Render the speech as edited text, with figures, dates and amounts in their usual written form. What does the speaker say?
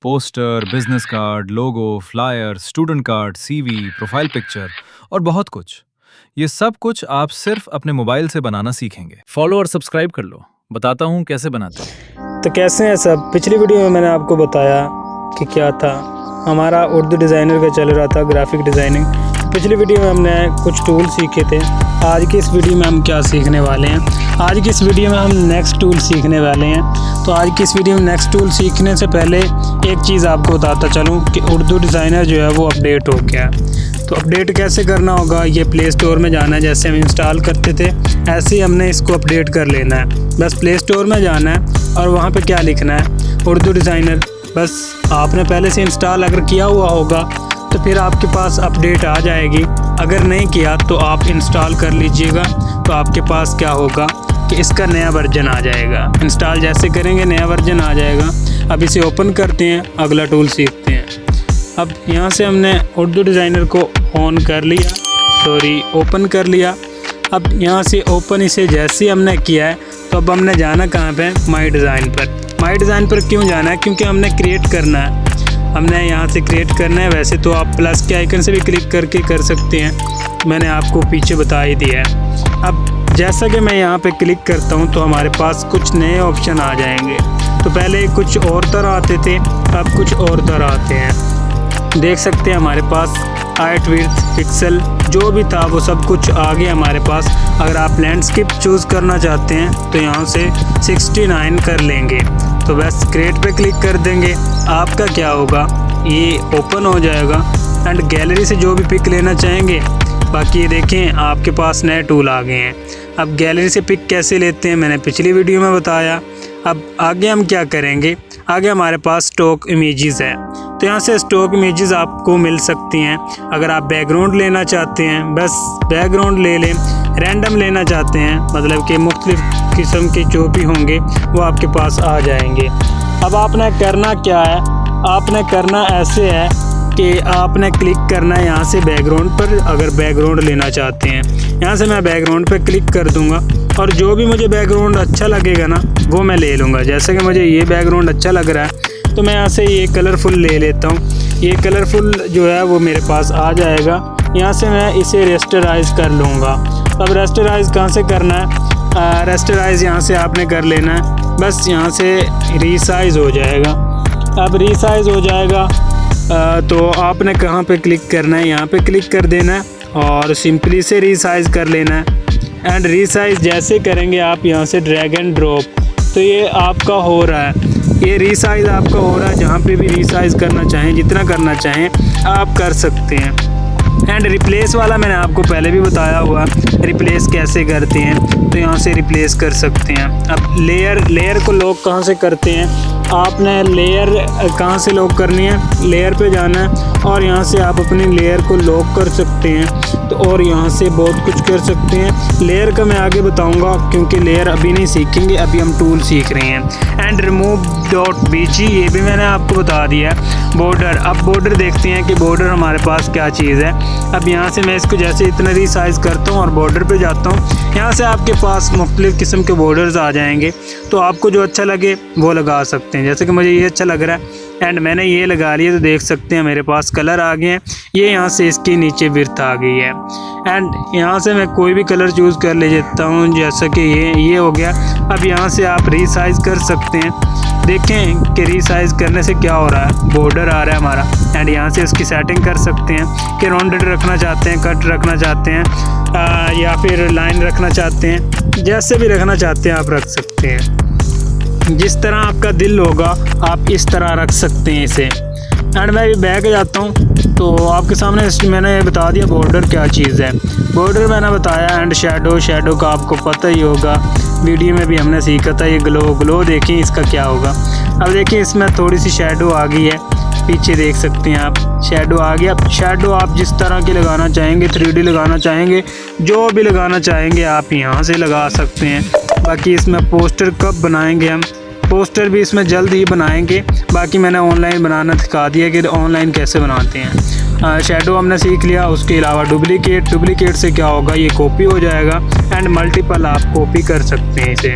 Poster, business card, logo, flyer, student card, CV, profile picture और बहुत कुछ। ये सब कुछ आप सिर्फ अपने मोबाइल से बनाना सीखेंगे। फॉलो और सब्सक्राइब कर लो, बताता हूँ कैसे बनाते हैं। तो कैसे हैं सब। पिछली वीडियो में मैंने आपको बताया कि क्या था, हमारा उर्दू डिज़ाइनर का चल रहा था ग्राफिक डिज़ाइनिंग। पिछली वीडियो में हमने कुछ टूल सीखे थे। आज की इस वीडियो में हम क्या सीखने वाले हैं, आज की इस वीडियो में हम नेक्स्ट टूल सीखने वाले हैं। तो आज की इस वीडियो में नेक्स्ट टूल सीखने से पहले एक चीज़ आपको बताता चलूँ कि उर्दू डिज़ाइनर जो है वो अपडेट हो गया है। तो अपडेट कैसे करना होगा, ये प्ले स्टोर में जाना है। जैसे हम इंस्टॉल करते थे ऐसे ही हमने इसको अपडेट कर लेना है। बस प्ले स्टोर में जाना है और वहाँ पे क्या लिखना है, उर्दू डिज़ाइनर। बस आपने पहले से इंस्टॉल अगर किया हुआ होगा तो फिर आपके पास अपडेट आ जाएगी। अगर नहीं किया तो आप इंस्टॉल कर लीजिएगा, तो आपके पास क्या होगा कि इसका नया वर्जन आ जाएगा। इंस्टॉल जैसे करेंगे नया वर्जन आ जाएगा। अब इसे ओपन करते हैं, अगला टूल सीखते हैं। अब यहाँ से हमने उर्दू डिज़ाइनर को ऑन कर लिया, ओपन कर लिया। अब यहाँ से ओपन इसे जैसे ही हमने किया है तो अब हमने जाना कहाँ पे, माई डिज़ाइन पर। माई डिज़ाइन पर क्यों जाना है, क्योंकि हमने क्रिएट करना है। हमने यहाँ से क्रिएट करना है। वैसे तो आप प्लस के आइकन से भी क्लिक करके कर सकते हैं, मैंने आपको पीछे बता ही दिया है। अब जैसा कि मैं यहाँ पे क्लिक करता हूँ तो हमारे पास कुछ नए ऑप्शन आ जाएंगे। तो पहले कुछ और तरह आते थे, अब कुछ और तरह आते हैं। देख सकते हैं हमारे पास हाइट, विड्थ, पिक्सल जो भी था वो सब कुछ आ गया हमारे पास। अगर आप लैंडस्केप चूज़ करना चाहते हैं तो यहाँ से 69 कर लेंगे। तो बस क्रिएट पे क्लिक कर देंगे। आपका क्या होगा, ये ओपन हो जाएगा एंड गैलरी से जो भी पिक लेना चाहेंगे। बाकी ये देखें आपके पास नए टूल आ गए हैं। अब गैलरी से पिक कैसे लेते हैं मैंने पिछली वीडियो में बताया। अब आगे हम क्या करेंगे, आगे हमारे पास स्टॉक इमेजेस है। तो यहाँ से स्टॉक इमेजेस आपको मिल सकती हैं। अगर आप बैकग्राउंड लेना चाहते हैं बस बैकग्राउंड ले लें। रैंडम लेना चाहते हैं मतलब कि मुख्तलिफ़ किस्म के जो भी होंगे वो आपके पास आ जाएंगे। अब आपने करना क्या है, आपने करना ऐसे है कि आपने क्लिक करना है यहाँ से बैकग्राउंड पर। अगर बैकग्राउंड लेना चाहते हैं यहाँ से मैं बैकग्राउंड पर क्लिक कर दूँगा और जो भी मुझे बैकग्राउंड अच्छा लगेगा ना वो मैं ले लूँगा। जैसे कि मुझे ये बैकग्राउंड अच्छा लग रहा है तो मैं यहाँ से ये कलरफुल ले लेता हूँ। ये कलरफुल जो है वो मेरे पास आ जाएगा। यहाँ से मैं इसे रेस्टराइज कर लूँगा। अब रेस्टराइज कहाँ से करना है, रेस्टराइज यहाँ से आपने कर लेना है। बस यहाँ से रीसाइज हो जाएगा। अब रीसाइज हो जाएगा तो आपने कहाँ पे क्लिक करना है, यहाँ पे क्लिक कर देना है और सिंपली से रीसाइज कर लेना है। एंड रीसाइज जैसे करेंगे आप यहाँ से ड्रैग एंड ड्रॉप, तो ये आपका हो रहा है, ये रीसाइज आपका हो रहा है। जहाँ पे भी रीसाइज करना चाहें, जितना करना चाहें आप कर सकते हैं। एंड रिप्लेस वाला मैंने आपको पहले भी बताया हुआ, रिप्लेस कैसे करते हैं। तो यहाँ से रिप्लेस कर सकते हैं। अब लेयर को लॉक कहाँ से करते हैं, आपने लेयर कहाँ से लॉक करनी है, लेयर पे जाना है और यहाँ से आप अपनी लेयर को लॉक कर सकते हैं। तो और यहाँ से बहुत कुछ कर सकते हैं। लेयर का मैं आगे बताऊँगा क्योंकि लेयर अभी नहीं सीखेंगे, अभी हम टूल सीख रहे हैं। एंड remove.bg ये भी मैंने आपको बता दिया है। बॉर्डर, अब बॉर्डर देखते हैं कि बॉर्डर हमारे पास क्या चीज़ है। अब यहाँ से मैं इसको जैसे इतना रीसाइज करता हूँ और बॉर्डर पे जाता हूँ, यहाँ से आपके पास मुख्तलिफ़ किस्म के बॉर्डर्स आ जाएंगे। तो आपको जो अच्छा लगे वो लगा सकते हैं। जैसे कि मुझे ये अच्छा लग रहा है एंड मैंने ये लगा लिया, तो देख सकते हैं मेरे पास कलर आ गए हैं। ये यहाँ से इसके नीचे विड्थ आ गई है। एंड यहाँ से मैं कोई भी कलर चूज़ कर ले लेता हूँ, जैसा कि ये हो गया। अब यहाँ से आप रीसाइज कर सकते हैं। देखें कि रीसाइज करने से क्या हो रहा है, बॉर्डर आ रहा है हमारा। एंड यहाँ से उसकी सेटिंग कर सकते हैं कि राउंडेड रखना चाहते हैं, कट रखना चाहते हैं या फिर लाइन रखना चाहते हैं। जैसे भी रखना चाहते हैं आप रख सकते हैं। जिस तरह आपका दिल होगा आप इस तरह रख सकते हैं इसे। एंड मैं भी बैक जाता हूँ तो आपके सामने मैंने बता दिया बॉर्डर क्या चीज़ है। बॉर्डर मैंने बताया। एंड शैडो का आपको पता ही होगा, वीडियो में भी हमने सीखा था। ये ग्लो देखें इसका क्या होगा। अब देखिए इसमें थोड़ी सी शैडो आ गई है, पीछे देख सकते हैं आप शैडो आ गया। शैडो आप जिस तरह की लगाना चाहेंगे, 3D लगाना चाहेंगे, जो भी लगाना चाहेंगे आप यहाँ से लगा सकते हैं। बाकी इसमें पोस्टर कब बनाएंगे हम, पोस्टर भी इसमें जल्द ही बनाएंगे। बाकी मैंने ऑनलाइन बनाना सिखा दिया कि ऑनलाइन कैसे बनाते हैं। शैडो हमने सीख लिया। उसके अलावा डुप्लीकेट से क्या होगा, ये कॉपी हो जाएगा एंड मल्टीपल आप कॉपी कर सकते हैं इसे।